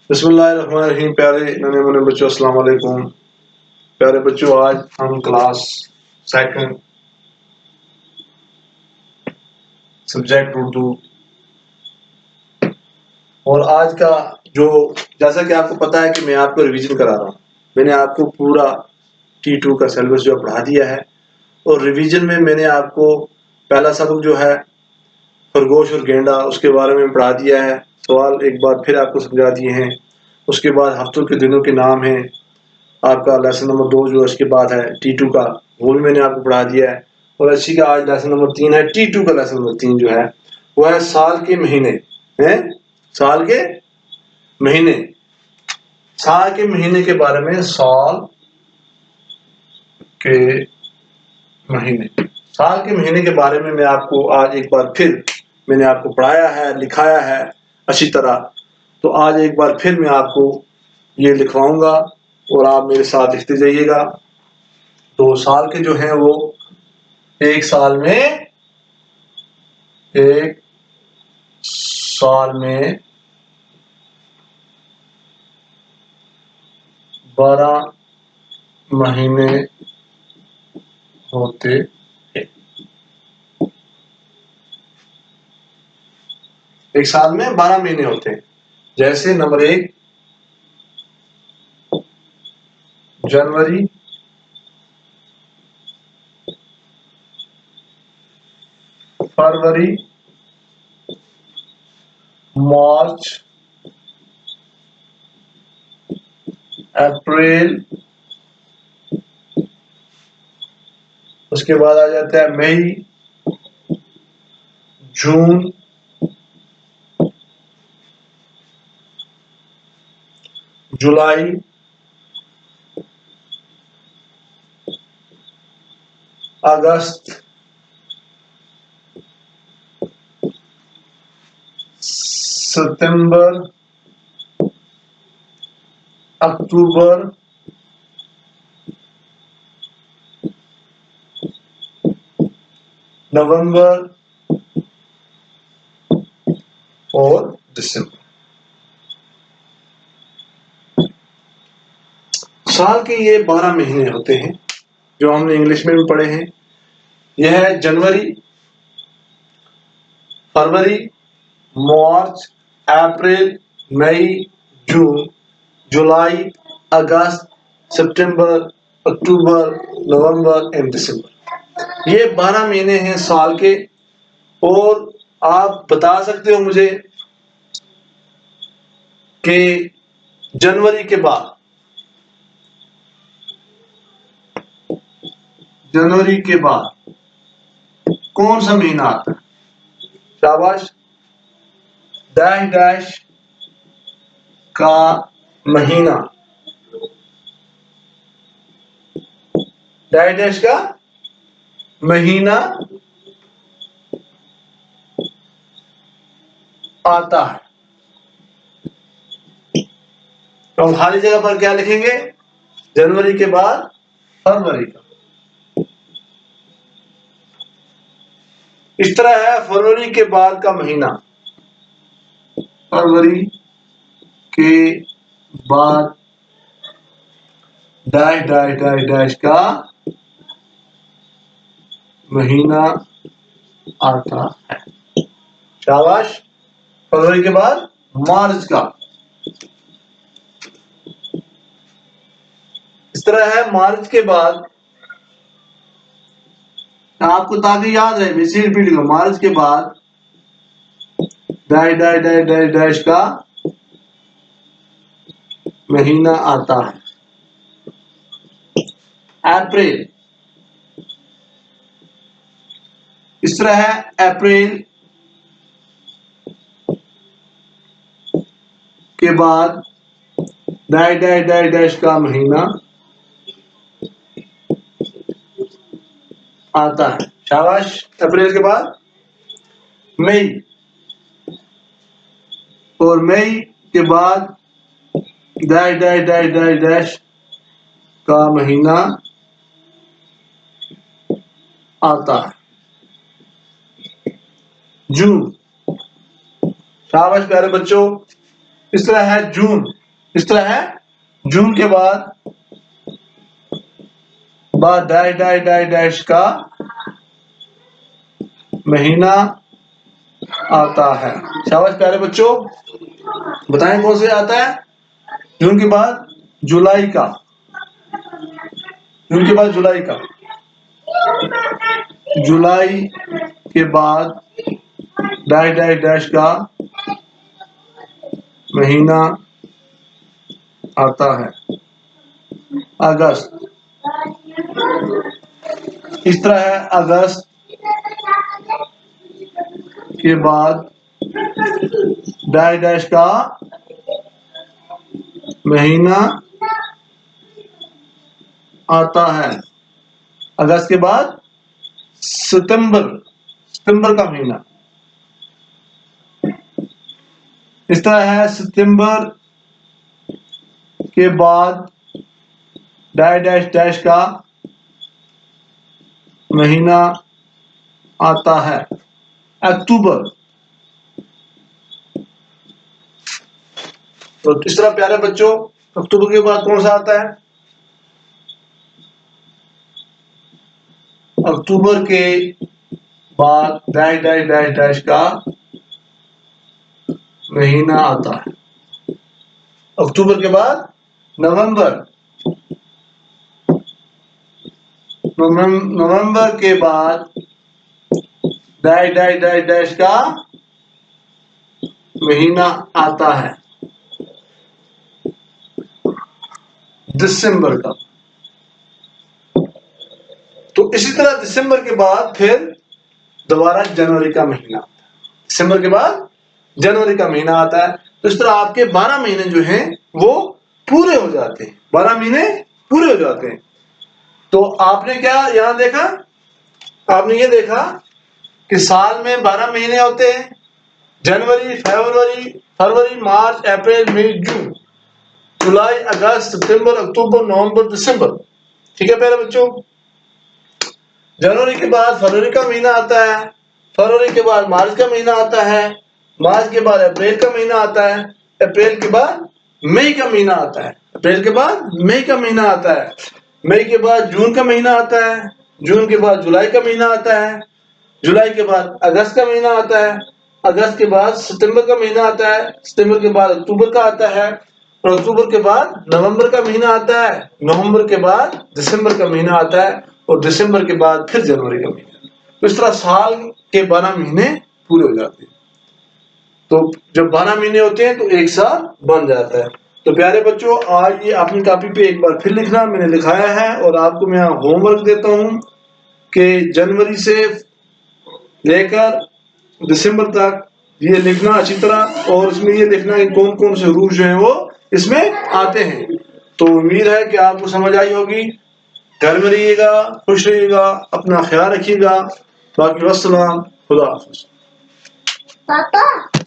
बिस्मिल्लाहिर्रहमानिर्रहीम। प्यारे नन्हे मुन्ने बच्चों, अस्सलाम वालेकुम। प्यारे बच्चों, आज हम क्लास सेकंड सब्जेक्ट उर्दू और आज का जो, जैसा कि आपको पता है कि मैं आपको रिवीजन करा रहा हूँ। मैंने आपको पूरा T2 का सिलेबस जो पढ़ा दिया है और रिवीजन में मैंने आपको पहला सबक जो है खरगोश और गेंडा उसके बारे में पढ़ा दिया है। सवाल एक बार फिर आपको समझा दिए हैं। उसके बाद हफ्तों के दिनों के नाम हैं। आपका लेसन नंबर 2 जो इसके बाद है T2 का, वो भी मैंने आपको पढ़ा दिया है। और अच्छी का आज लेसन नंबर 3 है। T2 का लेसन नंबर 3 जो है वो है साल के महीने हैं। साल के महीने, साल के महीने के बारे में। साल के महीने, साल के महीने के बारे में मैं आपको आज एक बार फिर मैंने आपको पढ़ाया है, लिखाया है अच्छी तरह। तो आज एक बार फिर मैं आपको ये लिखवाऊंगा और आप मेरे साथ लिखते जाइएगा। तो साल के जो हैं वो एक साल में, एक साल में 12 महीने होते हैं। एक साल में 12 महीने होते हैं। जैसे नंबर 1 जनवरी, फरवरी, मार्च, अप्रैल, उसके बाद आ जाता है मई, जून, जुलाई, अगस्त, सितंबर, अक्टूबर, नवंबर और दिसंबर। साल के ये 12 महीने होते हैं जो हमने इंग्लिश में भी पढ़े हैं। यह है जनवरी, फरवरी, मार्च, अप्रैल, मई, जून, जुलाई, अगस्त, सितंबर, अक्टूबर, नवंबर एंड दिसंबर। ये 12 महीने हैं साल के। और आप बता सकते हो मुझे कि जनवरी के बाद, जनवरी के बाद कौन सा महीना आता है? शाबाश। डैश डैश का महीना, डैश डैश का महीना आता है। तो हम खाली जगह पर क्या लिखेंगे? जनवरी के बाद फरवरी का। इस तरह है फरवरी के बाद का महीना, फरवरी के बाद डैश डैश डैश डैश का महीना आता है। शाबाश। फरवरी के बाद मार्च का। इस तरह है मार्च के बाद, आपको ताकि याद रहे, मैं इसी रिपीट करूं, मार्च के बाद dash dash dash dash dash का महीना आता है। अप्रैल, इस तरह है अप्रैल के बाद डैश डैश डैश डैश का महीना आता है। शाबाश। अप्रैल के बाद मई, और मई के बाद dash dash dash dash dash का महीना आता है। जून। शाबाश प्यारे बच्चों। इस तरह है जून, इस तरह है जून के बाद डैश डैश डैश डैश का महीना आता है। शाबाश प्यारे बच्चों, बताएं कौन से आता है? जून के बाद जुलाई का, जून के बाद जुलाई का, जुलाई के बाद डैश डैश डैश का महीना आता है अगस्त। इस तरह है अगस्त के बाद डैश डैश का महीना आता है अगस्त के बाद सितंबर, सितंबर का महीना। इस तरह है सितंबर के बाद डैश डैश डैश का महीना आता है अक्टूबर। तो इस तरह प्यारे बच्चों, अक्टूबर के बाद कौन सा आता है? अक्टूबर के बाद डैश डैश डैश डैश का महीना आता है। अक्टूबर के बाद नवंबर, नवंबर के बाद डैश डैश डैश डैश का महीना आता है दिसंबर का। तो इसी तरह दिसंबर के बाद फिर दोबारा जनवरी का महीना, दिसंबर के बाद जनवरी का महीना आता है। तो इस तरह आपके 12 महीने जो हैं वो पूरे हो जाते हैं, 12 महीने पूरे हो जाते हैं। तो आपने क्या यहां देखा? आपने ये देखा कि साल में 12 महीने होते हैं, जनवरी, फरवरी, मार्च, अप्रैल, मई, जून, जुलाई, अगस्त, सितंबर, अक्टूबर, नवंबर, दिसंबर। ठीक है प्यारे बच्चों, जनवरी के बाद फरवरी का महीना आता है, फरवरी के बाद मार्च का महीना आता है, मार्च के बाद अप्रैल का महीना आता है, अप्रैल के बाद मई का महीना आता है, अप्रैल के बाद मई का महीना आता है, मई के बाद जून का महीना आता है, जून के बाद जुलाई का महीना आता है, जुलाई के बाद अगस्त का महीना आता है, अगस्त के बाद सितंबर का महीना आता है, सितंबर के बाद अक्टूबर का आता है, और अक्टूबर के बाद नवंबर का महीना आता है, नवंबर के बाद दिसंबर का महीना आता है, और दिसंबर के बाद फिर जनवरी का महीना। तो इस तरह साल के 12 महीने पूरे हो जाते हैं। तो जब 12 महीने होते हैं तो एक साल बन जाता है। तो प्यारे बच्चों, आज ये अपनी कॉपी पे एक बार फिर लिखना, मैंने लिखाया है, और आपको मैं होमवर्क देता हूं कि जनवरी से लेकर दिसंबर तक ये लिखना अच्छी तरह, और इसमें ये लिखना कि कौन कौन से रूल जो हैं वो इसमें आते हैं। तो उम्मीद है कि आपको समझ आई होगी। घर में रहिएगा, खुश रहिएगा, अपना ख्याल रखिएगा। बाकी वस्सलाम, खुदा हाफिज। पापा।